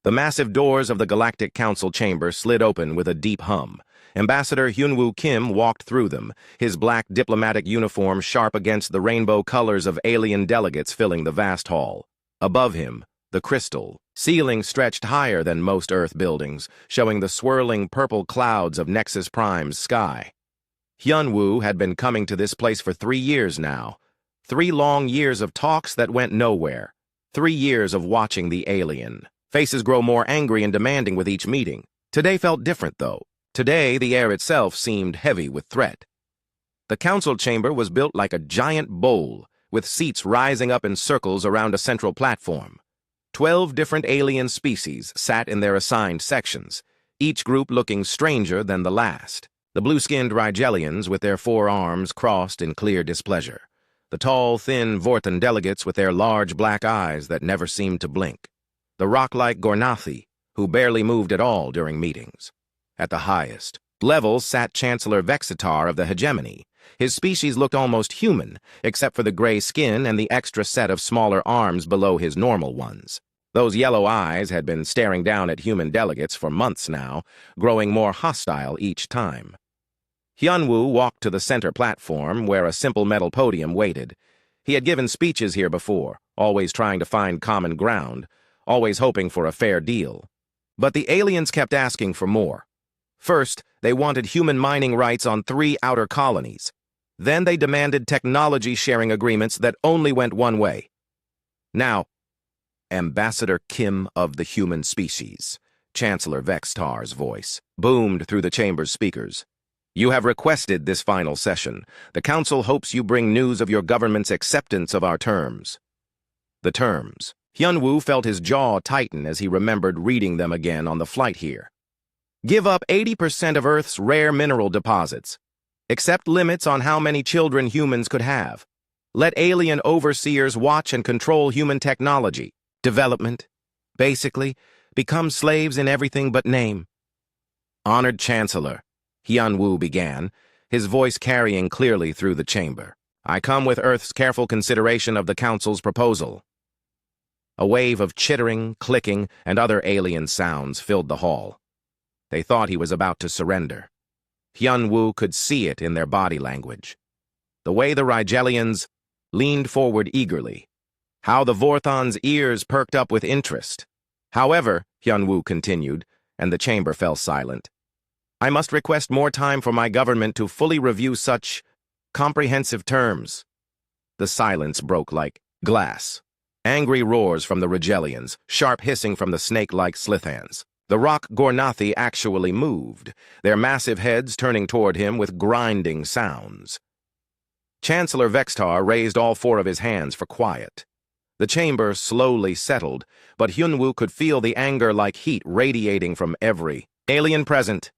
The massive doors of the Galactic Council chamber slid open with a deep hum. Ambassador Hyunwoo Kim walked through them, his black diplomatic uniform sharp against the rainbow colors of alien delegates filling the vast hall. Above him, the crystal ceiling stretched higher than most Earth buildings, showing the swirling purple clouds of Nexus Prime's sky. Hyunwoo had been coming to this place for 3 years now. 3 long years of talks that went nowhere. 3 years of watching the alien. Faces grow more angry and demanding with each meeting. Today felt different, though. Today, the air itself seemed heavy with threat. The council chamber was built like a giant bowl, with seats rising up in circles around a central platform. 12 different alien species sat in their assigned sections, each group looking stranger than the last. The blue-skinned Rigelians with their 4 arms crossed in clear displeasure. The tall, thin Vortan delegates with their large black eyes that never seemed to blink. The rock-like Gornathi, who barely moved at all during meetings. At the highest level sat Chancellor Vexitar of the Hegemony. His species looked almost human, except for the gray skin and the extra set of smaller arms below his normal ones. Those yellow eyes had been staring down at human delegates for months now, growing more hostile each time. Hyunwoo walked to the center platform where a simple metal podium waited. He had given speeches here before, always trying to find common ground, always hoping for a fair deal. But the aliens kept asking for more. First, they wanted human mining rights on 3 outer colonies. Then they demanded technology-sharing agreements that only went one way. Now, Ambassador Kim of the human species, Chancellor Vexitar's voice, boomed through the chamber's speakers. You have requested this final session. The Council hopes you bring news of your government's acceptance of our terms. The terms. Hyunwoo felt his jaw tighten as he remembered reading them again on the flight here. Give up 80% of Earth's rare mineral deposits. Accept limits on how many children humans could have. Let alien overseers watch and control human technology. Development. Basically, become slaves in everything but name. Honored Chancellor, Hyunwoo began, his voice carrying clearly through the chamber. I come with Earth's careful consideration of the Council's proposal. A wave of chittering, clicking, and other alien sounds filled the hall. They thought he was about to surrender. Hyunwoo could see it in their body language. The way the Rigelians leaned forward eagerly. How the Vorthon's ears perked up with interest. However, Hyunwoo continued, and the chamber fell silent. I must request more time for my government to fully review such comprehensive terms. The silence broke like glass. Angry roars from the Rigelians, sharp hissing from the snake-like Slithans. The rock Gornathi actually moved, their massive heads turning toward him with grinding sounds. Chancellor Vexitar raised all 4 of his hands for quiet. The chamber slowly settled, but Hyunwoo could feel the anger like heat radiating from every alien present.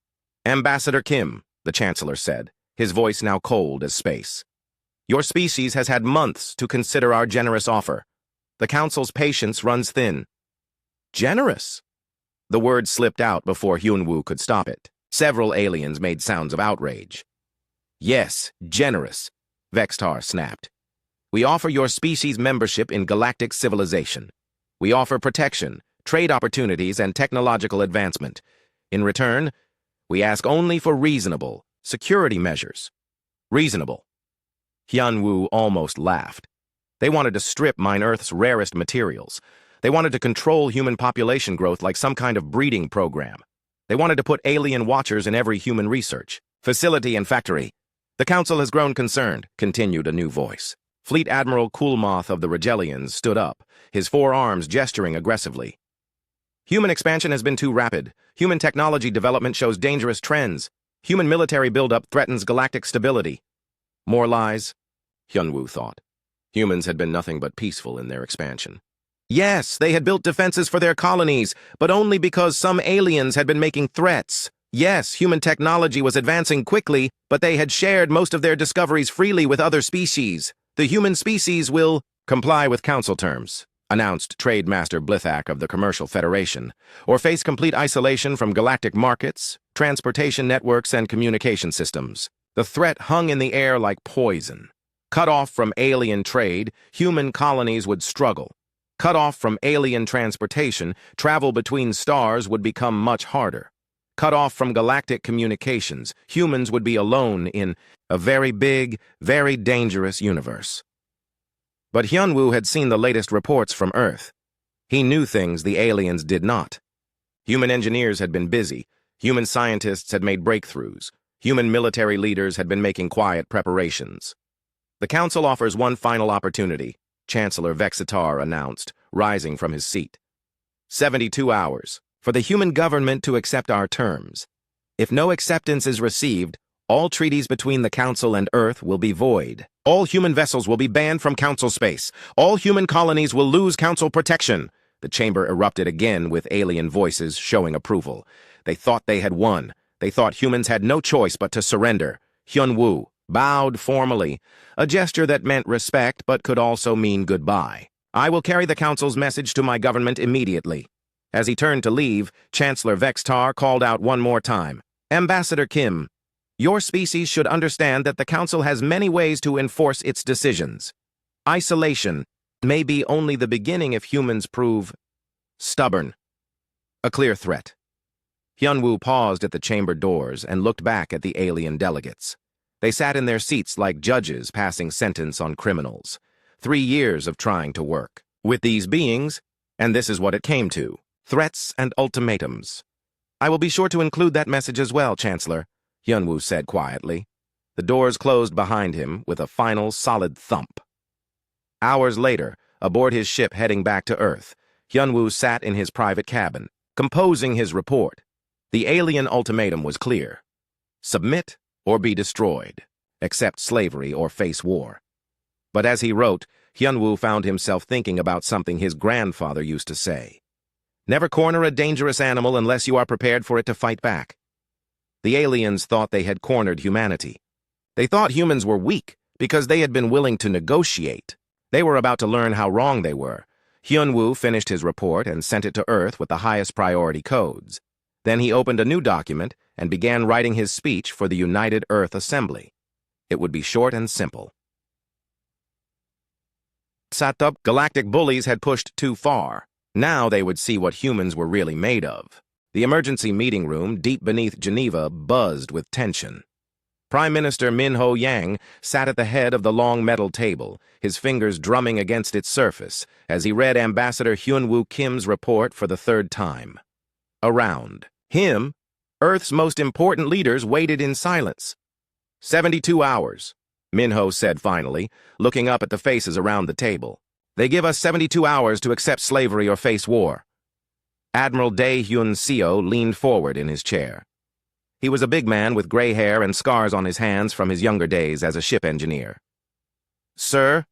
Ambassador Kim, the Chancellor said, his voice now cold as space. Your species has had months to consider our generous offer. The Council's patience runs thin. Generous? The word slipped out before Hyunwoo could stop it. Several aliens made sounds of outrage. Yes, generous, Vexitar snapped. We offer your species membership in galactic civilization. We offer protection, trade opportunities, and technological advancement. In return, we ask only for reasonable security measures. Reasonable. Hyunwoo almost laughed. They wanted to strip mine Earth's rarest materials. They wanted to control human population growth like some kind of breeding program. They wanted to put alien watchers in every human research, facility, and factory. The Council has grown concerned, continued a new voice. Fleet Admiral Coolmoth of the Rigelians stood up, his 4 arms gesturing aggressively. Human expansion has been too rapid. Human technology development shows dangerous trends. Human military buildup threatens galactic stability. More lies, Hyunwoo thought. Humans had been nothing but peaceful in their expansion. Yes, they had built defenses for their colonies, but only because some aliens had been making threats. Yes, human technology was advancing quickly, but they had shared most of their discoveries freely with other species. The human species will comply with council terms, announced Trade Master Blithak of the Commercial Federation, or face complete isolation from galactic markets, transportation networks, and communication systems. The threat hung in the air like poison. Cut off from alien trade, human colonies would struggle. Cut off from alien transportation, travel between stars would become much harder. Cut off from galactic communications, humans would be alone in a very big, very dangerous universe. But Hyunwoo had seen the latest reports from Earth. He knew things the aliens did not. Human engineers had been busy, human scientists had made breakthroughs, human military leaders had been making quiet preparations. The Council offers one final opportunity, Chancellor Vexitar announced, rising from his seat. 72 hours, for the human government to accept our terms. If no acceptance is received, all treaties between the Council and Earth will be void. All human vessels will be banned from Council space. All human colonies will lose Council protection. The chamber erupted again with alien voices showing approval. They thought they had won. They thought humans had no choice but to surrender. Hyunwoo bowed formally, a gesture that meant respect but could also mean goodbye. I will carry the Council's message to my government immediately. As he turned to leave, Chancellor Vexitar called out one more time. Ambassador Kim, your species should understand that the Council has many ways to enforce its decisions. Isolation may be only the beginning if humans prove stubborn. A clear threat. Hyunwoo paused at the chamber doors and looked back at the alien delegates. They sat in their seats like judges passing sentence on criminals. 3 years of trying to work with these beings, and this is what it came to. Threats and ultimatums. I will be sure to include that message as well, Chancellor, Hyunwoo said quietly. The doors closed behind him with a final solid thump. Hours later, aboard his ship heading back to Earth, Hyunwoo sat in his private cabin, composing his report. The alien ultimatum was clear. Submit or be destroyed. Accept slavery or face war. But as he wrote, Hyunwoo found himself thinking about something his grandfather used to say. Never corner a dangerous animal unless you are prepared for it to fight back. The aliens thought they had cornered humanity. They thought humans were weak because they had been willing to negotiate. They were about to learn how wrong they were. Hyunwoo finished his report and sent it to Earth with the highest priority codes. Then he opened a new document and began writing his speech for the United Earth Assembly. It would be short and simple. Satup galactic bullies had pushed too far. Now they would see what humans were really made of. The emergency meeting room, deep beneath Geneva, buzzed with tension. Prime Minister Min-ho Yang sat at the head of the long metal table, his fingers drumming against its surface, as he read Ambassador Hyunwoo Kim's report for the 3rd time. Around him, Earth's most important leaders waited in silence. 72 hours, Min-ho said finally, looking up at the faces around the table. They give us 72 hours to accept slavery or face war. Admiral Dae-hyun-seo leaned forward in his chair. He was a big man with gray hair and scars on his hands from his younger days as a ship engineer. Sir,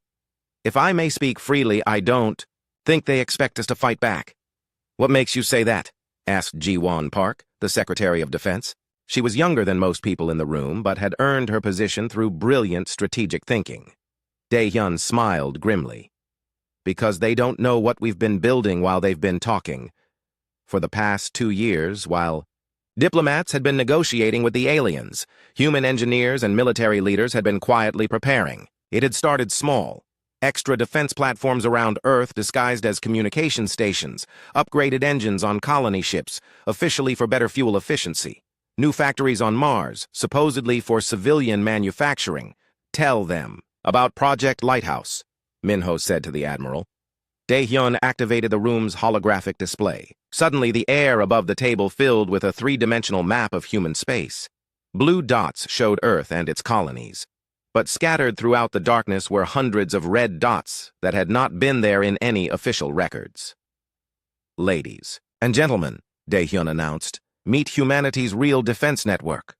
if I may speak freely, I don't think they expect us to fight back. What makes you say that? Asked Ji-won Park, the Secretary of Defense. She was younger than most people in the room, but had earned her position through brilliant strategic thinking. Dae-hyun smiled grimly. Because they don't know what we've been building while they've been talking. For the past 2 years, while diplomats had been negotiating with the aliens, human engineers and military leaders had been quietly preparing. It had started small. Extra defense platforms around Earth disguised as communication stations, upgraded engines on colony ships, officially for better fuel efficiency. New factories on Mars, supposedly for civilian manufacturing. Tell them about Project Lighthouse, Min-ho said to the Admiral. Dae-hyun activated the room's holographic display. Suddenly, the air above the table filled with a 3-dimensional map of human space. Blue dots showed Earth and its colonies. But scattered throughout the darkness were hundreds of red dots that had not been there in any official records. Ladies and gentlemen, Dae-hyun announced, meet humanity's real defense network.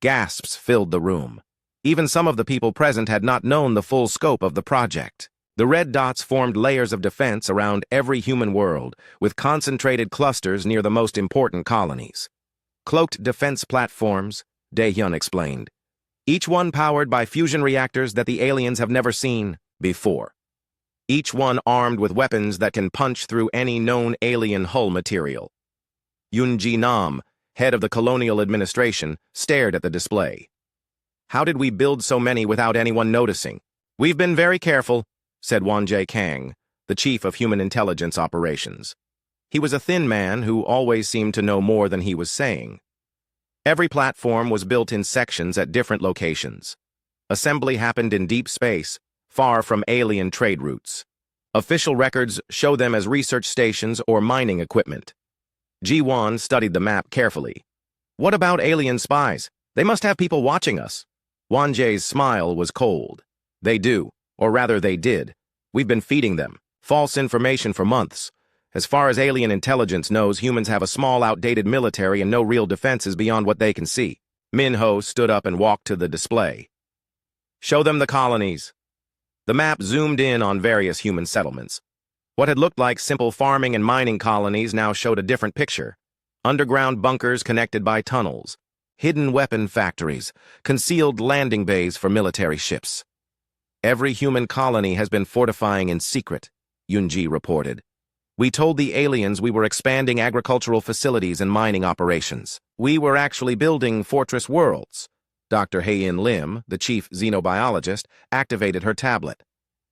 Gasps filled the room. Even some of the people present had not known the full scope of the project. The red dots formed layers of defense around every human world, with concentrated clusters near the most important colonies. Cloaked defense platforms, Dae-hyun explained. Each one powered by fusion reactors that the aliens have never seen before. Each one armed with weapons that can punch through any known alien hull material. Yoon Ji-nam, head of the colonial administration, stared at the display. How did we build so many without anyone noticing? We've been very careful, said Won Jae Kang, the chief of human intelligence operations. He was a thin man who always seemed to know more than he was saying. Every platform was built in sections at different locations. Assembly happened in deep space, far from alien trade routes. Official records show them as research stations or mining equipment. Ji-Wan studied the map carefully. What about alien spies? They must have people watching us. Wan-Jae's smile was cold. They do, or rather they did. We've been feeding them false information for months. As far as alien intelligence knows, humans have a small, outdated military and no real defenses beyond what they can see. Min-Ho stood up and walked to the display. Show them the colonies. The map zoomed in on various human settlements. What had looked like simple farming and mining colonies now showed a different picture. Underground bunkers connected by tunnels, hidden weapon factories, concealed landing bays for military ships. Every human colony has been fortifying in secret, Yunji reported. We told the aliens we were expanding agricultural facilities and mining operations. We were actually building fortress worlds. Dr. Hae-In Lim, the chief xenobiologist, activated her tablet.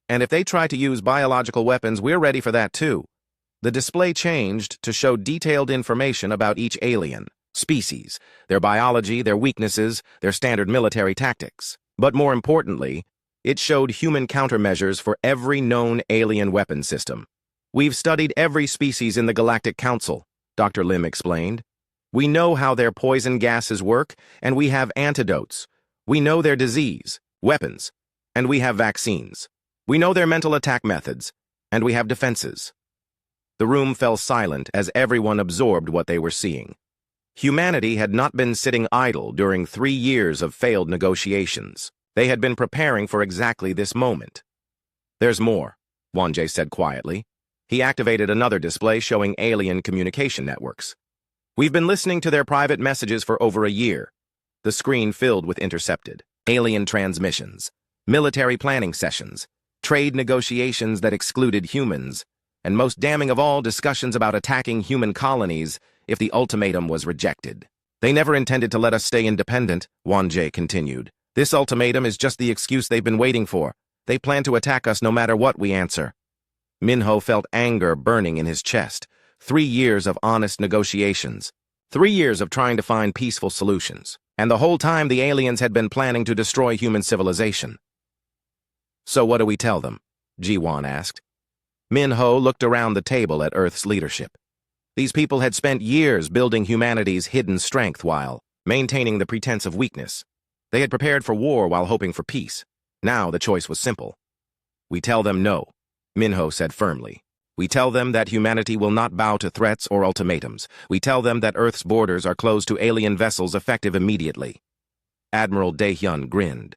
And if they try to use biological weapons, we're ready for that too. The display changed to show detailed information about each alien species, their biology, their weaknesses, their standard military tactics. But more importantly, it showed human countermeasures for every known alien weapon system. We've studied every species in the Galactic Council, Dr. Lim explained. We know how their poison gases work, and we have antidotes. We know their disease, weapons, and we have vaccines. We know their mental attack methods, and we have defenses. The room fell silent as everyone absorbed what they were seeing. Humanity had not been sitting idle during 3 years of failed negotiations. They had been preparing for exactly this moment. There's more, Wan-Jae said quietly. He activated another display showing alien communication networks. We've been listening to their private messages for over a year. The screen filled with intercepted alien transmissions, military planning sessions, trade negotiations that excluded humans, and most damning of all, discussions about attacking human colonies if the ultimatum was rejected. They never intended to let us stay independent, Wan-Jae continued. This ultimatum is just the excuse they've been waiting for. They plan to attack us no matter what we answer. Min-Ho felt anger burning in his chest. 3 years of honest negotiations. 3 years of trying to find peaceful solutions. And the whole time the aliens had been planning to destroy human civilization. So what do we tell them? Ji-Wan asked. Min-Ho looked around the table at Earth's leadership. These people had spent years building humanity's hidden strength while maintaining the pretense of weakness. They had prepared for war while hoping for peace. Now the choice was simple. We tell them no, Min-Ho said firmly. We tell them that humanity will not bow to threats or ultimatums. We tell them that Earth's borders are closed to alien vessels effective immediately. Admiral Dae-Hyun grinned.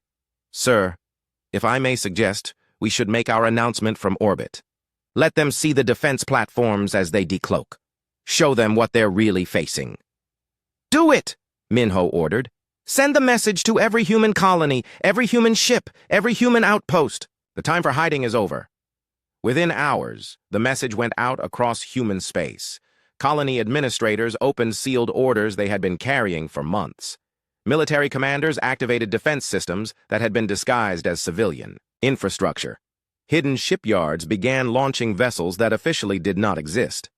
Sir, if I may suggest, we should make our announcement from orbit. Let them see the defense platforms as they decloak. Show them what they're really facing. Do it, Min-Ho ordered. Send the message to every human colony, every human ship, every human outpost. The time for hiding is over. Within hours, the message went out across human space. Colony administrators opened sealed orders they had been carrying for months. Military commanders activated defense systems that had been disguised as civilian infrastructure. Hidden shipyards began launching vessels that officially did not exist.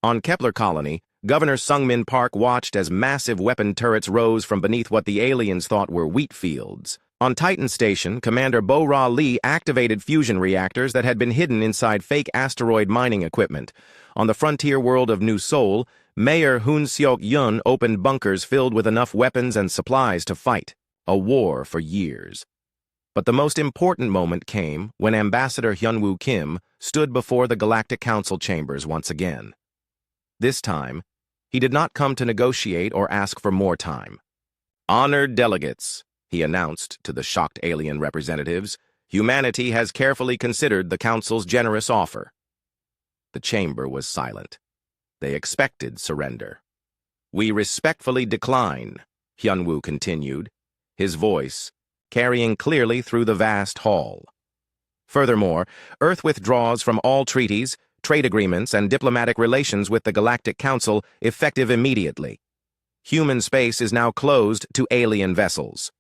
On Kepler Colony, Governor Sungmin Park watched as massive weapon turrets rose from beneath what the aliens thought were wheat fields. On Titan Station, Commander Bo-Ra Lee activated fusion reactors that had been hidden inside fake asteroid mining equipment. On the frontier world of New Seoul, Mayor Hoon Seok-Yun opened bunkers filled with enough weapons and supplies to fight a war for years. But the most important moment came when Ambassador Hyunwoo Kim stood before the Galactic Council chambers once again. This time, he did not come to negotiate or ask for more time. Honored delegates, he announced to the shocked alien representatives, humanity has carefully considered the Council's generous offer. The chamber was silent. They expected surrender. We respectfully decline, Hyunwoo continued, his voice carrying clearly through the vast hall. Furthermore, Earth withdraws from all treaties, trade agreements, and diplomatic relations with the Galactic Council effective immediately. Human space is now closed to alien vessels.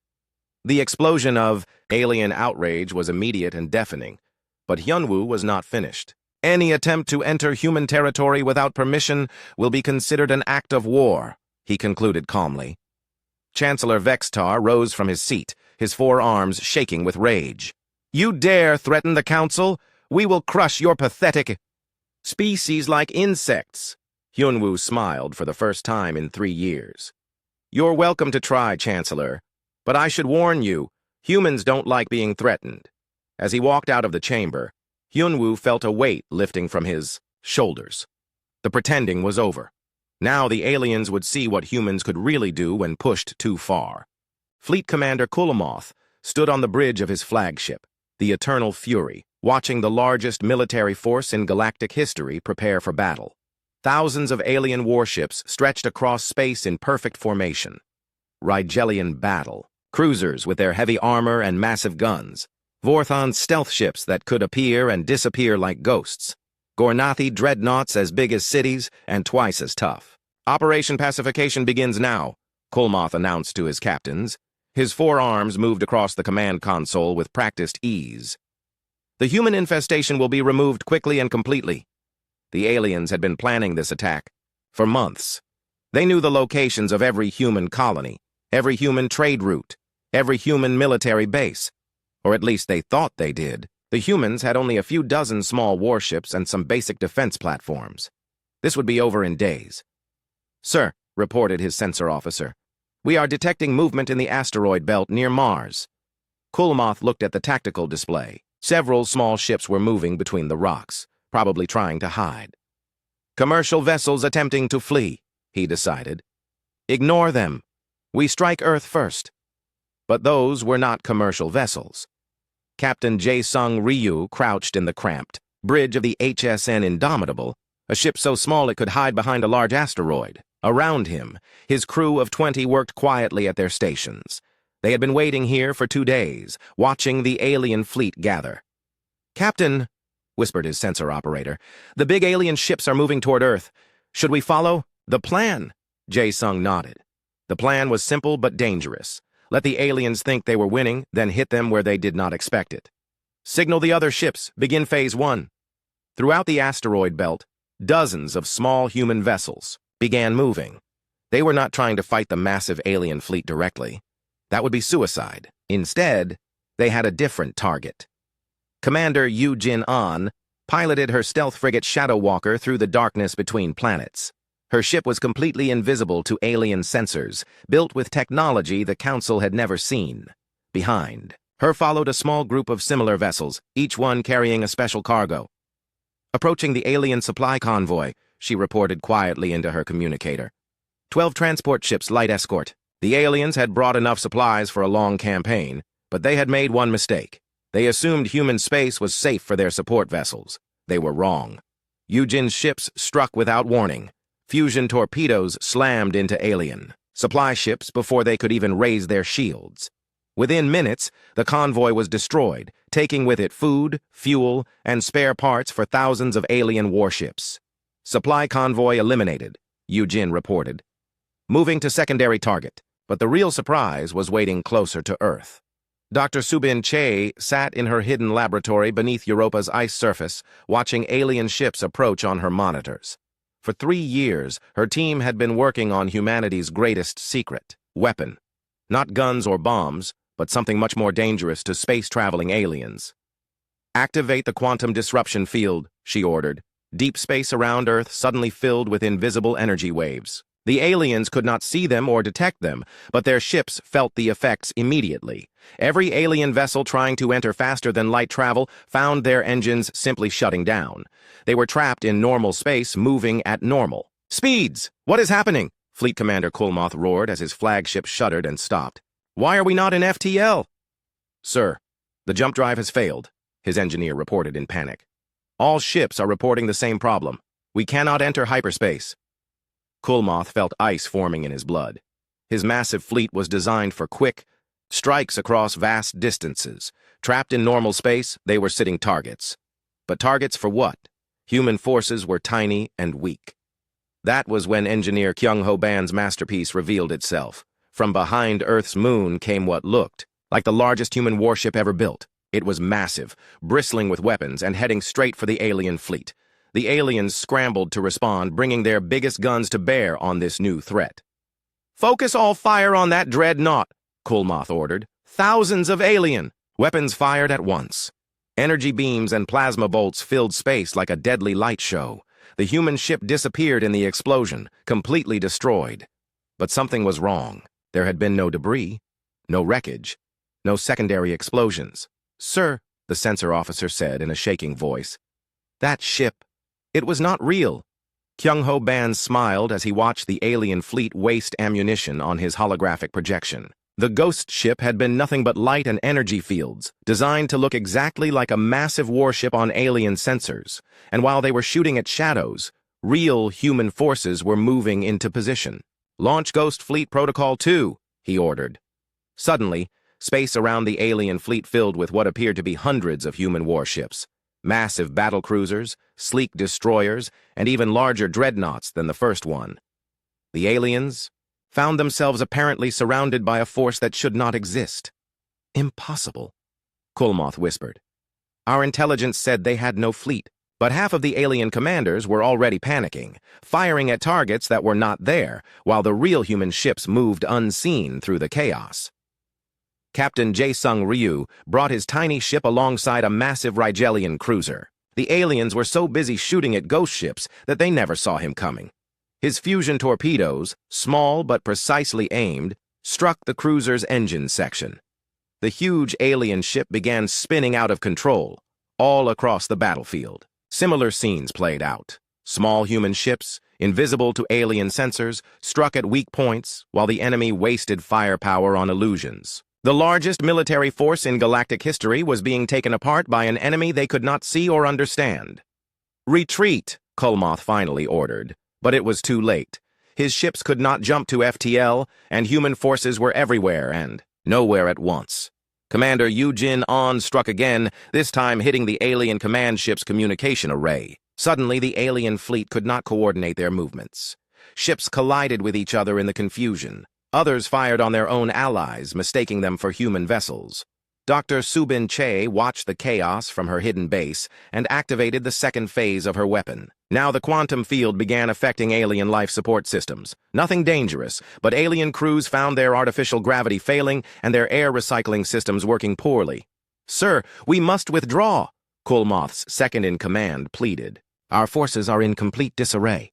The explosion of alien outrage was immediate and deafening. But Hyunwoo was not finished. Any attempt to enter human territory without permission will be considered an act of war, he concluded calmly. Chancellor Vextar rose from his seat, his forearms shaking with rage. You dare threaten the Council? We will crush your pathetic species like insects. Hyunwoo smiled for the first time in 3 years. You're welcome to try, Chancellor, but I should warn you, humans don't like being threatened. As he walked out of the chamber, Hyunwoo felt a weight lifting from his shoulders. The pretending was over. Now the aliens would see what humans could really do when pushed too far. Fleet Commander Kulamoth stood on the bridge of his flagship, the Eternal Fury, watching the largest military force in galactic history prepare for battle. Thousands of alien warships stretched across space in perfect formation. Rigelian battle, cruisers with their heavy armor and massive guns, Vorthon stealth ships that could appear and disappear like ghosts, Gornathi dreadnoughts as big as cities and twice as tough. Operation Pacification begins now, Kulamoth announced to his captains. His forearms moved across the command console with practiced ease. The human infestation will be removed quickly and completely. The aliens had been planning this attack for months. They knew the locations of every human colony, every human trade route, every human military base. Or at least they thought they did. The humans had only a few dozen small warships and some basic defense platforms. This would be over in days. Sir, reported his sensor officer, we are detecting movement in the asteroid belt near Mars. Kulamoth looked at the tactical display. Several small ships were moving between the rocks, probably trying to hide. Commercial vessels attempting to flee, he decided. Ignore them. We strike Earth first. But those were not commercial vessels. Captain Jae-sung Ryu crouched in the cramped bridge of the HSN Indomitable, a ship so small it could hide behind a large asteroid. Around him, his crew of 20 worked quietly at their stations. They had been waiting here for 2 days, watching the alien fleet gather. Captain, whispered his sensor operator, the big alien ships are moving toward Earth. Should we follow the plan? Jae-sung nodded. The plan was simple but dangerous. Let the aliens think they were winning, then hit them where they did not expect it. Signal the other ships. Begin Phase 1. Throughout the asteroid belt, dozens of small human vessels began moving. They were not trying to fight the massive alien fleet directly. That would be suicide. Instead, they had a different target. Commander Yu Jin-an piloted her stealth frigate Shadow Walker through the darkness between planets. Her ship was completely invisible to alien sensors, built with technology the Council had never seen. Behind her followed a small group of similar vessels, each one carrying a special cargo. Approaching the alien supply convoy, she reported quietly into her communicator. 12 transport ships light escort. The aliens had brought enough supplies for a long campaign, but they had made one mistake. They assumed human space was safe for their support vessels. They were wrong. Yujin's ships struck without warning. Fusion torpedoes slammed into alien supply ships before they could even raise their shields. Within minutes, the convoy was destroyed, taking with it food, fuel, and spare parts for thousands of alien warships. Supply convoy eliminated, Yujin reported. Moving to secondary target, but the real surprise was waiting closer to Earth. Dr. Subin Che sat in her hidden laboratory beneath Europa's ice surface, watching alien ships approach on her monitors. For 3 years, her team had been working on humanity's greatest secret, weapon. Not guns or bombs, but something much more dangerous to space-traveling aliens. Activate the quantum disruption field, she ordered. Deep space around Earth suddenly filled with invisible energy waves. The aliens could not see them or detect them, but their ships felt the effects immediately. Every alien vessel trying to enter faster than light travel found their engines simply shutting down. They were trapped in normal space, moving at normal speeds. What is happening? Fleet Commander Kulamoth roared as his flagship shuddered and stopped. Why are we not in FTL? Sir, the jump drive has failed, his engineer reported in panic. All ships are reporting the same problem. We cannot enter hyperspace. Kulamoth felt ice forming in his blood. His massive fleet was designed for quick strikes across vast distances. Trapped in normal space, they were sitting targets. But targets for what? Human forces were tiny and weak. That was when engineer Kyung-ho Ban's masterpiece revealed itself. From behind Earth's moon came what looked like the largest human warship ever built, It was massive, bristling with weapons and heading straight for the alien fleet. The aliens scrambled to respond, bringing their biggest guns to bear on this new threat. "Focus all fire on that dreadnought," Kulmoth ordered. "Thousands of alien!" Weapons fired at once. Energy beams and plasma bolts filled space like a deadly light show. The human ship disappeared in the explosion, completely destroyed. But something was wrong. There had been no debris, no wreckage, no secondary explosions. "Sir," the sensor officer said in a shaking voice, "that ship, it was not real." Kyung-ho Ban smiled as he watched the alien fleet waste ammunition on his holographic projection. The ghost ship had been nothing but light and energy fields, designed to look exactly like a massive warship on alien sensors, and while they were shooting at shadows, real human forces were moving into position. "Launch Ghost Fleet Protocol 2, he ordered. Suddenly, space around the alien fleet filled with what appeared to be hundreds of human warships. Massive battlecruisers, sleek destroyers, and even larger dreadnoughts than the first one. The aliens found themselves apparently surrounded by a force that should not exist. "Impossible," Kulmoth whispered. "Our intelligence said they had no fleet." But half of the alien commanders were already panicking, firing at targets that were not there, while the real human ships moved unseen through the chaos. Captain Jae-sung Ryu brought his tiny ship alongside a massive Rigelian cruiser. The aliens were so busy shooting at ghost ships that they never saw him coming. His fusion torpedoes, small but precisely aimed, struck the cruiser's engine section. The huge alien ship began spinning out of control, all across the battlefield. Similar scenes played out. Small human ships, invisible to alien sensors, struck at weak points, while the enemy wasted firepower on illusions. The largest military force in galactic history was being taken apart by an enemy they could not see or understand. "Retreat," Kulmoth finally ordered, but it was too late. His ships could not jump to FTL, and human forces were everywhere and nowhere at once. Commander Eugene On struck again, this time hitting the alien command ship's communication array. Suddenly, the alien fleet could not coordinate their movements. Ships collided with each other in the confusion. Others fired on their own allies, mistaking them for human vessels. Dr. Subin Che watched the chaos from her hidden base and activated the second phase of her weapon. Now the quantum field began affecting alien life support systems. Nothing dangerous, but alien crews found their artificial gravity failing and their air recycling systems working poorly. "Sir, we must withdraw," Kulmoth's second-in-command pleaded. "Our forces are in complete disarray."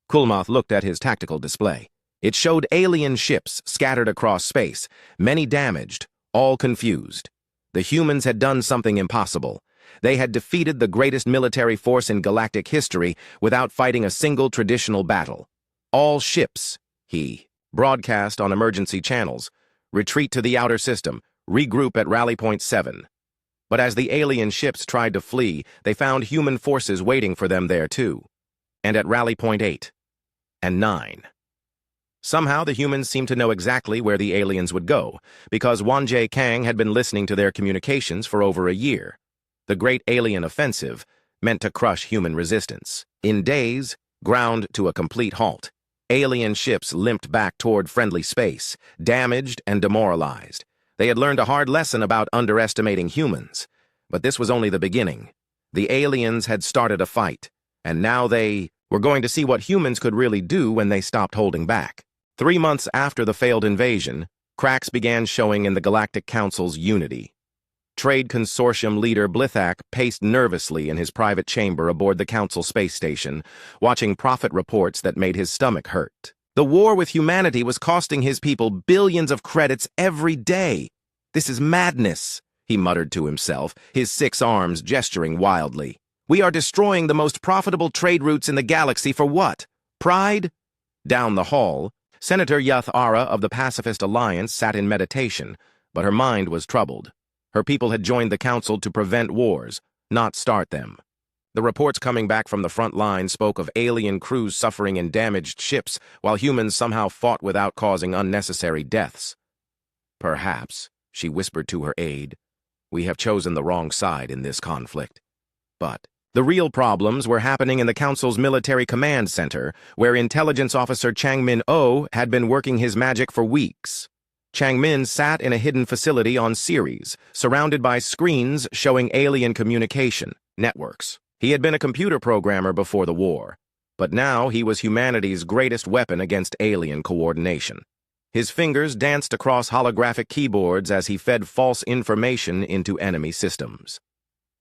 Kulmoth looked at his tactical display. It showed alien ships scattered across space, many damaged, all confused. The humans had done something impossible. They had defeated the greatest military force in galactic history without fighting a single traditional battle. "All ships," he broadcast on emergency channels, "retreat to the outer system, regroup at Rally Point 7. But as the alien ships tried to flee, they found human forces waiting for them there too. And at Rally Point 8 and 9. Somehow the humans seemed to know exactly where the aliens would go, because Wanjae Kang had been listening to their communications for over a year. The Great Alien Offensive meant to crush human resistance. In days, ground to a complete halt, alien ships limped back toward friendly space, damaged and demoralized. They had learned a hard lesson about underestimating humans. But this was only the beginning. The aliens had started a fight, and now they were going to see what humans could really do when they stopped holding back. 3 months after the failed invasion, cracks began showing in the Galactic Council's unity. Trade Consortium leader Blithak paced nervously in his private chamber aboard the Council space station, watching profit reports that made his stomach hurt. The war with humanity was costing his people billions of credits every day. "This is madness," he muttered to himself, his 6 arms gesturing wildly. "We are destroying the most profitable trade routes in the galaxy for what? Pride?" Down the hall, Senator Yuth Ara of the Pacifist Alliance sat in meditation, but her mind was troubled. Her people had joined the council to prevent wars, not start them. The reports coming back from the front line spoke of alien crews suffering in damaged ships, while humans somehow fought without causing unnecessary deaths. "Perhaps," she whispered to her aide, "we have chosen the wrong side in this conflict." But the real problems were happening in the Council's military command center, where intelligence officer Chang Min-oh had been working his magic for weeks. Changmin sat in a hidden facility on Ceres, surrounded by screens showing alien communication networks. He had been a computer programmer before the war, but now he was humanity's greatest weapon against alien coordination. His fingers danced across holographic keyboards as he fed false information into enemy systems.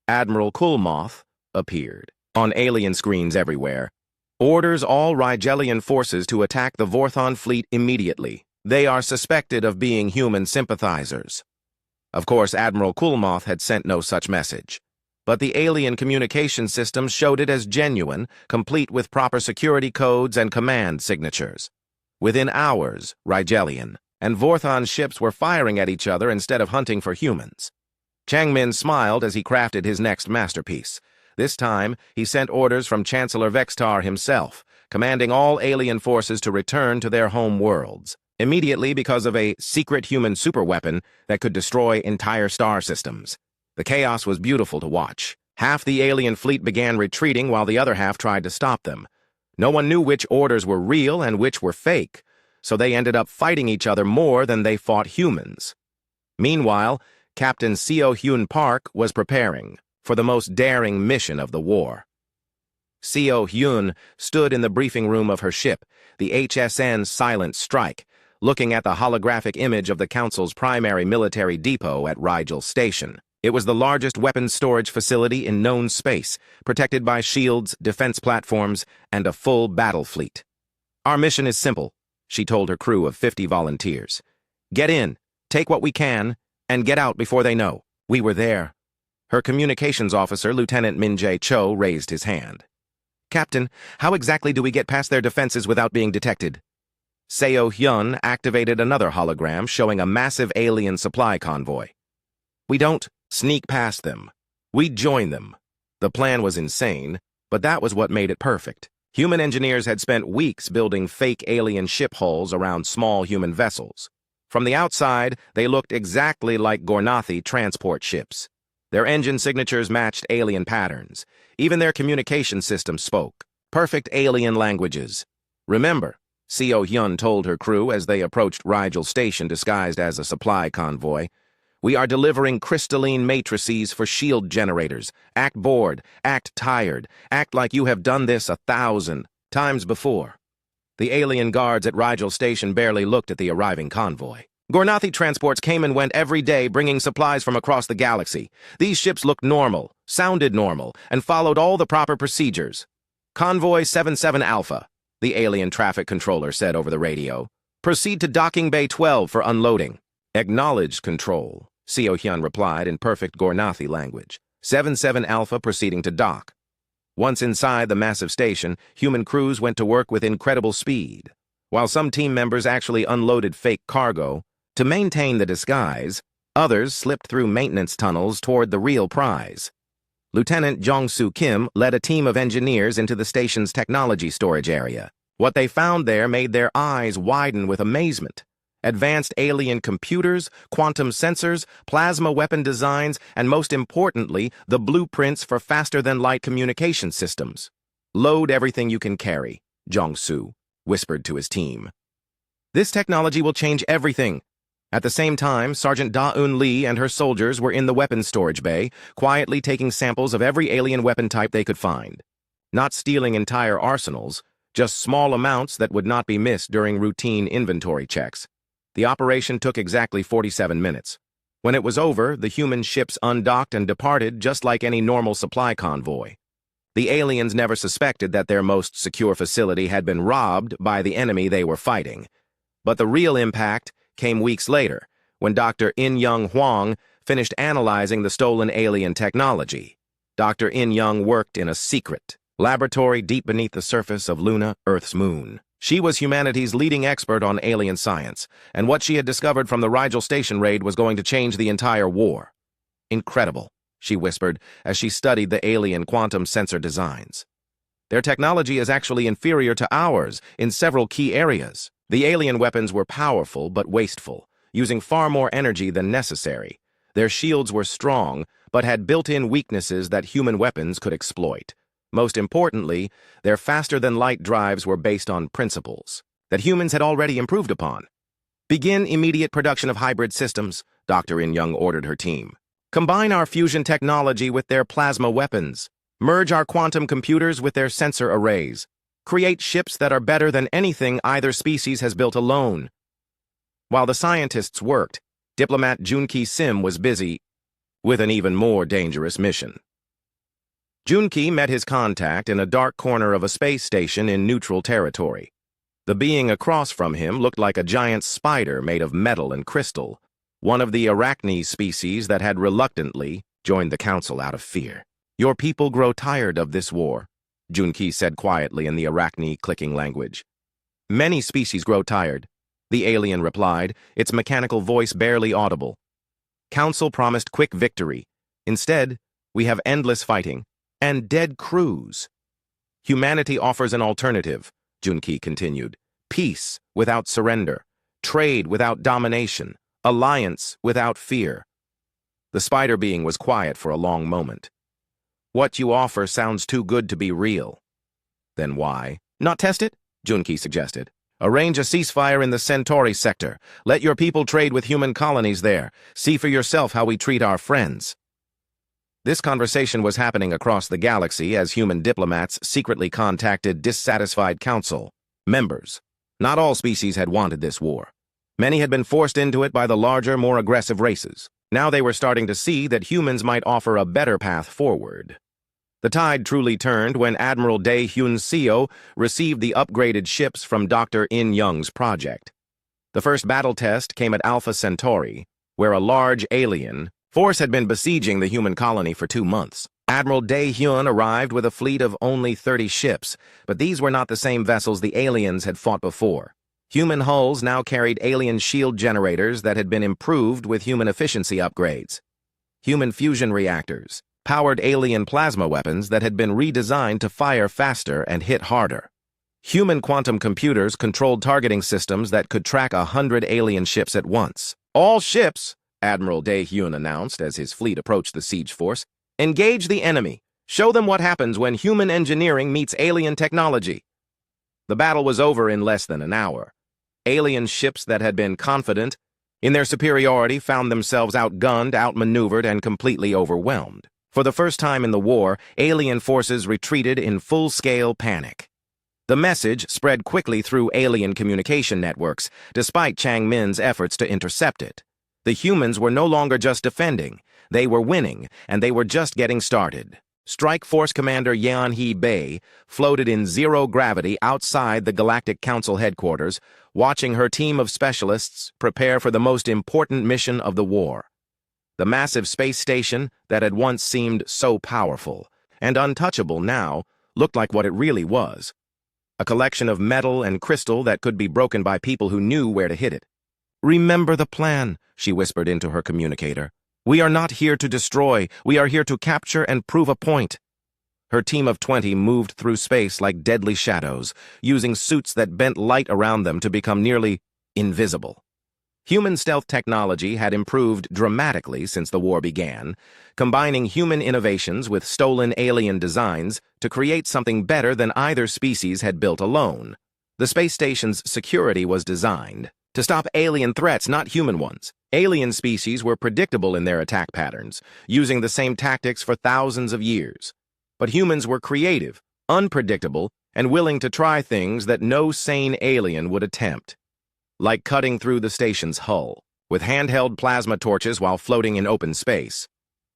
Admiral Kulmoth appeared. On alien screens everywhere. Orders all Rigelian forces to attack the Vorthon fleet immediately. They are suspected of being human sympathizers. Of course, Admiral Kulmoth had sent no such message. But the alien communication systems showed it as genuine, complete with proper security codes and command signatures. Within hours, Rigelian and Vorthon ships were firing at each other instead of hunting for humans. Changmin smiled as he crafted his next masterpiece. This time, he sent orders from Chancellor Vextar himself, commanding all alien forces to return to their home worlds, immediately because of a secret human superweapon that could destroy entire star systems. The chaos was beautiful to watch. Half the alien fleet began retreating while the other half tried to stop them. No one knew which orders were real and which were fake, so they ended up fighting each other more than they fought humans. Meanwhile, Captain Seo Hyun Park was preparing for the most daring mission of the war. Seo Hyun stood in the briefing room of her ship, the HSN Silent Strike, looking at the holographic image of the Council's primary military depot at Rigel Station. It was the largest weapons storage facility in known space, protected by shields, defense platforms, and a full battle fleet. "Our mission is simple," she told her crew of 50 volunteers. "Get in, take what we can, and get out before they know. We were there." Her communications officer, Lieutenant Min-jae Cho, raised his hand. "Captain, how exactly do we get past their defenses without being detected?" Seo Hyun activated another hologram showing a massive alien supply convoy. "We don't sneak past them. We join them." The plan was insane, but that was what made it perfect. Human engineers had spent weeks building fake alien ship hulls around small human vessels. From the outside, they looked exactly like Gornathi transport ships. Their engine signatures matched alien patterns. Even their communication systems spoke perfect alien languages. "Remember," Seo Hyun told her crew as they approached Rigel Station disguised as a supply convoy, "we are delivering crystalline matrices for shield generators. Act bored, act tired, act like you have done this 1,000 times before." The alien guards at Rigel Station barely looked at the arriving convoy. Gornathi transports came and went every day, bringing supplies from across the galaxy. These ships looked normal, sounded normal, and followed all the proper procedures. "Convoy 77 Alpha," the alien traffic controller said over the radio. "Proceed to Docking Bay 12 for unloading." "Acknowledged, Control," Seo Hyun replied in perfect Gornathi language. 77 Alpha proceeding to dock. Once inside the massive station, human crews went to work with incredible speed. While some team members actually unloaded fake cargo, to maintain the disguise, others slipped through maintenance tunnels toward the real prize. Lieutenant Jong-soo Kim led a team of engineers into the station's technology storage area. What they found there made their eyes widen with amazement. Advanced alien computers, quantum sensors, plasma weapon designs, and most importantly, the blueprints for faster-than-light communication systems. "Load everything you can carry," Jong-soo whispered to his team. "This technology will change everything." At the same time, Sergeant Da-eun Lee and her soldiers were in the weapons storage bay, quietly taking samples of every alien weapon type they could find. Not stealing entire arsenals, just small amounts that would not be missed during routine inventory checks. The operation took exactly 47 minutes. When it was over, the human ships undocked and departed just like any normal supply convoy. The aliens never suspected that their most secure facility had been robbed by the enemy they were fighting. But the real impact came weeks later, when Dr. In-young Hwang finished analyzing the stolen alien technology. Dr. In-young worked in a secret laboratory deep beneath the surface of Luna, Earth's moon. She was humanity's leading expert on alien science, and what she had discovered from the Rigel Station raid was going to change the entire war. "Incredible," she whispered as she studied the alien quantum sensor designs. "Their technology is actually inferior to ours in several key areas." The alien weapons were powerful but wasteful, using far more energy than necessary. Their shields were strong, but had built-in weaknesses that human weapons could exploit. Most importantly, their faster-than-light drives were based on principles that humans had already improved upon. Begin immediate production of hybrid systems, Dr. In-Young ordered her team. Combine our fusion technology with their plasma weapons. Merge our quantum computers with their sensor arrays. Create ships that are better than anything either species has built alone. While the scientists worked, diplomat Junki Sim was busy with an even more dangerous mission. Junki met his contact in a dark corner of a space station in neutral territory. The being across from him looked like a giant spider made of metal and crystal, one of the arachne species that had reluctantly joined the council out of fear. Your people grow tired of this war, Junki said quietly in the arachne clicking language. Many species grow tired, the alien replied, its mechanical voice barely audible. Council promised quick victory. Instead, we have endless fighting and dead crews. Humanity offers an alternative, Junki continued. Peace without surrender, trade without domination, alliance without fear. The spider being was quiet for a long moment. What you offer sounds too good to be real. Then why not test it? Junki suggested. Arrange a ceasefire in the Centauri sector. Let your people trade with human colonies there. See for yourself how we treat our friends. This conversation was happening across the galaxy as human diplomats secretly contacted dissatisfied council members. Not all species had wanted this war. Many had been forced into it by the larger, more aggressive races. Now they were starting to see that humans might offer a better path forward. The tide truly turned when Admiral Dae Hyun Seo received the upgraded ships from Dr. In-Young's project. The first battle test came at Alpha Centauri, where a large alien force had been besieging the human colony for 2 months. Admiral Dae Hyun arrived with a fleet of only 30 ships, but these were not the same vessels the aliens had fought before. Human hulls now carried alien shield generators that had been improved with human efficiency upgrades. Human fusion reactors powered alien plasma weapons that had been redesigned to fire faster and hit harder. Human quantum computers controlled targeting systems that could track 100 alien ships at once. All ships, Admiral Dae Hyun announced as his fleet approached the siege force, engage the enemy. Show them what happens when human engineering meets alien technology. The battle was over in less than an hour. Alien ships that had been confident in their superiority found themselves outgunned, outmaneuvered, and completely overwhelmed. For the first time in the war, alien forces retreated in full-scale panic. The message spread quickly through alien communication networks, despite Chang Min's efforts to intercept it. The humans were no longer just defending. They were winning, and they were just getting started. Strike Force Commander Yeon-hee Bae floated in zero gravity outside the Galactic Council headquarters, watching her team of specialists prepare for the most important mission of the war. The massive space station that had once seemed so powerful and untouchable now looked like what it really was. A collection of metal and crystal that could be broken by people who knew where to hit it. "Remember the plan," she whispered into her communicator. "We are not here to destroy. We are here to capture and prove a point." Her team of 20 moved through space like deadly shadows, using suits that bent light around them to become nearly invisible. Human stealth technology had improved dramatically since the war began, combining human innovations with stolen alien designs to create something better than either species had built alone. The space station's security was designed to stop alien threats, not human ones. Alien species were predictable in their attack patterns, using the same tactics for thousands of years. But humans were creative, unpredictable, and willing to try things that no sane alien would attempt. Like cutting through the station's hull, with handheld plasma torches while floating in open space.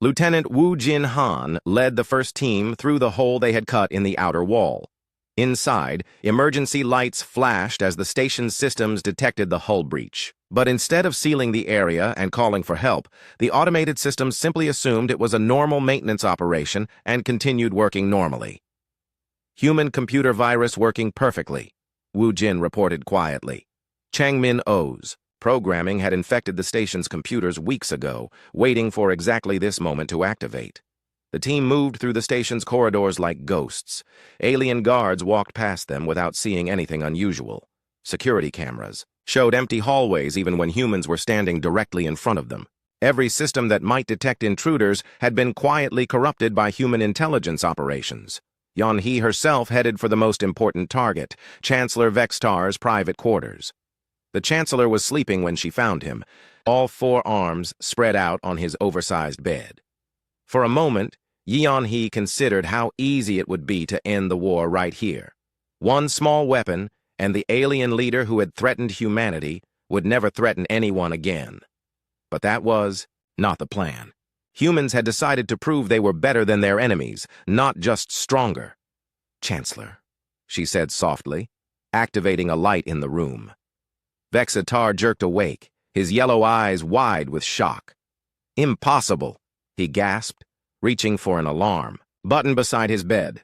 Lieutenant Woo Jin Han led the first team through the hole they had cut in the outer wall. Inside, emergency lights flashed as the station's systems detected the hull breach. But instead of sealing the area and calling for help, the automated systems simply assumed it was a normal maintenance operation and continued working normally. "Human computer virus working perfectly," Woo Jin reported quietly. Changmin O's programming had infected the station's computers weeks ago, waiting for exactly this moment to activate. The team moved through the station's corridors like ghosts. Alien guards walked past them without seeing anything unusual. Security cameras showed empty hallways even when humans were standing directly in front of them. Every system that might detect intruders had been quietly corrupted by human intelligence operations. Yeon-hee herself headed for the most important target, Chancellor Vextar's private quarters. The Chancellor was sleeping when she found him, all four arms spread out on his oversized bed. For a moment, Yeon-hee considered how easy it would be to end the war right here. One small weapon, and the alien leader who had threatened humanity would never threaten anyone again. But that was not the plan. Humans had decided to prove they were better than their enemies, not just stronger. "Chancellor," she said softly, activating a light in the room. Vexatar jerked awake, his yellow eyes wide with shock. "Impossible," he gasped, reaching for an alarm button beside his bed.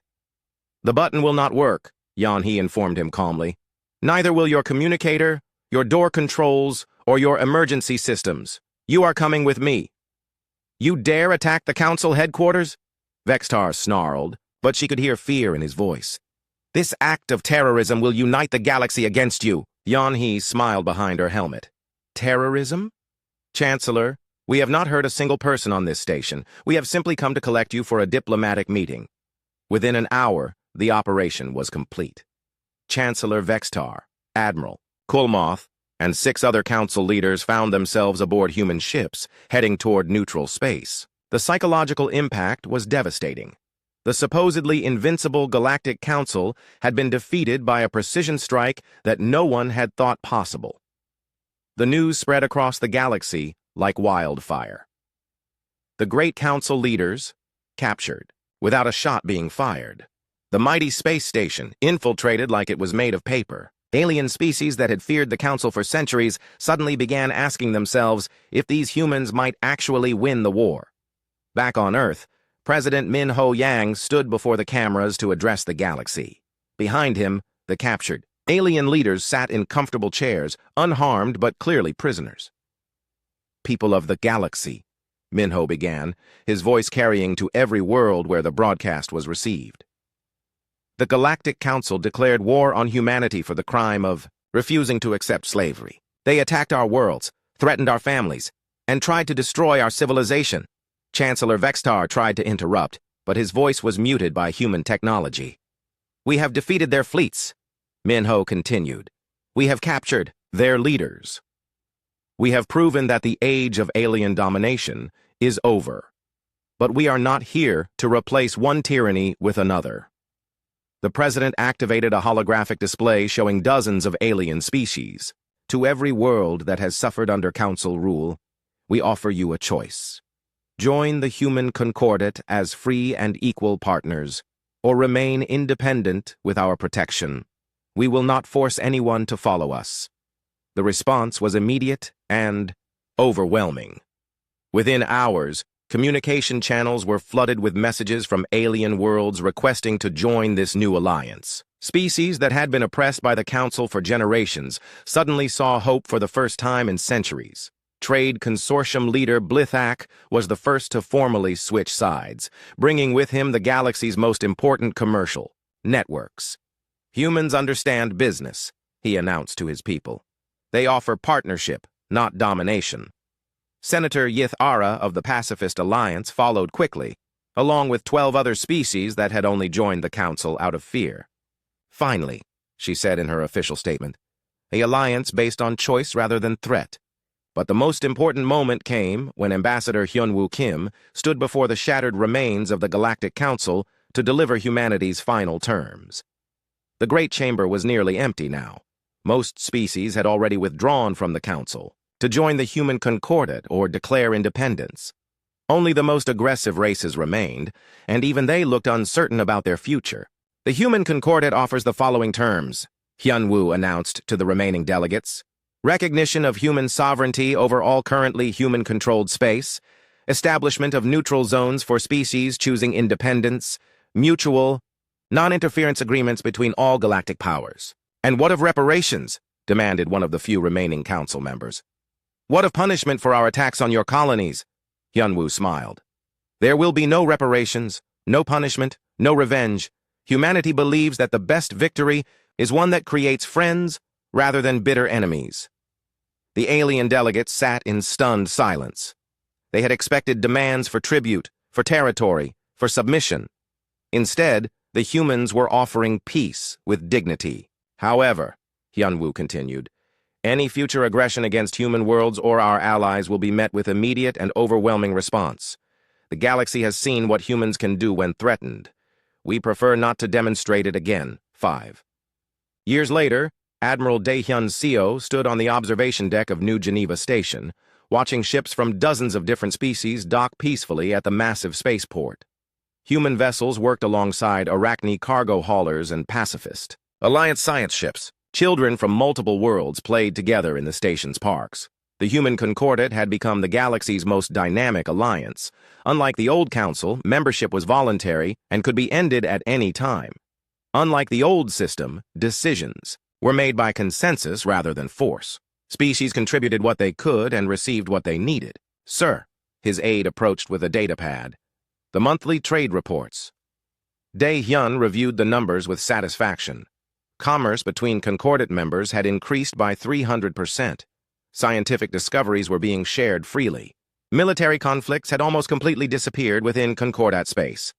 "The button will not work," Yeon-hee informed him calmly. "Neither will your communicator, your door controls, or your emergency systems. You are coming with me." "You dare attack the Council headquarters?" Vexatar snarled, but she could hear fear in his voice. "This act of terrorism will unite the galaxy against you." Yeon-hee smiled behind her helmet. "Terrorism? Chancellor, we have not hurt a single person on this station. We have simply come to collect you for a diplomatic meeting." Within an hour, the operation was complete. Chancellor Vexatar, Admiral Kulmoth, and 6 other council leaders found themselves aboard human ships, heading toward neutral space. The psychological impact was devastating. The supposedly invincible Galactic Council had been defeated by a precision strike that no one had thought possible. The news spread across the galaxy like wildfire. The Great Council leaders captured, without a shot being fired. The mighty space station infiltrated like it was made of paper. Alien species that had feared the Council for centuries suddenly began asking themselves if these humans might actually win the war. Back on Earth, President Min Ho-yang stood before the cameras to address the galaxy. Behind him, the captured alien leaders sat in comfortable chairs, unharmed but clearly prisoners. "People of the galaxy," Minho began, his voice carrying to every world where the broadcast was received. "The Galactic Council declared war on humanity for the crime of refusing to accept slavery. They attacked our worlds, threatened our families, and tried to destroy our civilization." Chancellor Vexatar tried to interrupt, but his voice was muted by human technology. "We have defeated their fleets," Minho continued. "We have captured their leaders. We have proven that the age of alien domination is over. But we are not here to replace one tyranny with another." The president activated a holographic display showing dozens of alien species. "To every world that has suffered under Council rule, we offer you a choice. Join the human concordat as free and equal partners, or remain independent with our protection. We will not force anyone to follow us." The response was immediate and overwhelming. Within hours, communication channels were flooded with messages from alien worlds requesting to join this new alliance. Species that had been oppressed by the Council for generations suddenly saw hope for the first time in centuries. Trade Consortium leader Blithak was the first to formally switch sides, bringing with him the galaxy's most important commercial networks. "Humans understand business," he announced to his people. "They offer partnership, not domination." Senator Yith Ara of the Pacifist Alliance followed quickly, along with 12 other species that had only joined the Council out of fear. "Finally," she said in her official statement, "a alliance based on choice rather than threat." But the most important moment came when Ambassador Hyunwoo Kim stood before the shattered remains of the Galactic Council to deliver humanity's final terms. The Great Chamber was nearly empty now. Most species had already withdrawn from the Council to join the human concordat or declare independence. Only the most aggressive races remained, and even they looked uncertain about their future. "The human concordat offers the following terms," Hyunwoo announced to the remaining delegates. "Recognition of human sovereignty over all currently human-controlled space, establishment of neutral zones for species choosing independence, mutual, non-interference agreements between all galactic powers." "And what of reparations?" demanded one of the few remaining council members. "What of punishment for our attacks on your colonies?" Hyunwoo smiled. "There will be no reparations, no punishment, no revenge. Humanity believes that the best victory is one that creates friends rather than bitter enemies." The alien delegates sat in stunned silence. They had expected demands for tribute, for territory, for submission. Instead, the humans were offering peace with dignity. "However," Hyunwoo continued, Any future aggression against human worlds or our allies will be met with immediate and overwhelming response. The galaxy has seen what humans can do when threatened. We prefer not to demonstrate it again. 5. Years later, Admiral Dae-hyun Seo stood on the observation deck of New Geneva Station, watching ships from dozens of different species dock peacefully at the massive spaceport. Human vessels worked alongside Arachne cargo haulers and pacifist Alliance science ships. Children from multiple worlds played together in the station's parks. The human Concordat had become the galaxy's most dynamic alliance. Unlike the old council, membership was voluntary and could be ended at any time. Unlike the old system, decisions were made by consensus rather than force. Species contributed what they could and received what they needed. Sir, his aide approached with a datapad. The monthly trade reports. Dae-hyun reviewed the numbers with satisfaction. Commerce between Concordat members had increased by 300%. Scientific discoveries were being shared freely. Military conflicts had almost completely disappeared within Concordat space.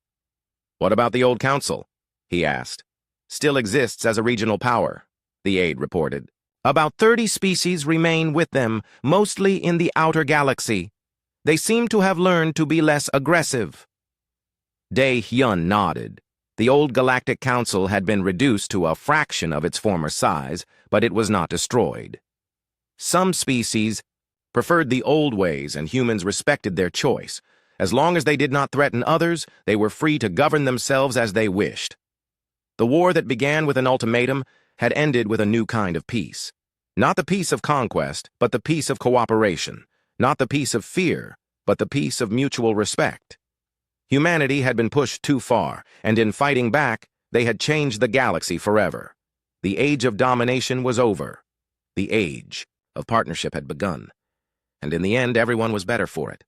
What about the old council? He asked. Still exists as a regional power, the aide reported. About 30 species remain with them, mostly in the outer galaxy. They seem to have learned to be less aggressive. Dae-hyun nodded. The old Galactic Council had been reduced to a fraction of its former size, but it was not destroyed. Some species preferred the old ways and humans respected their choice. As long as they did not threaten others, they were free to govern themselves as they wished. The war that began with an ultimatum had ended with a new kind of peace. Not the peace of conquest, but the peace of cooperation. Not the peace of fear, but the peace of mutual respect. Humanity had been pushed too far, and in fighting back, they had changed the galaxy forever. The age of domination was over. The age of partnership had begun. And in the end, everyone was better for it.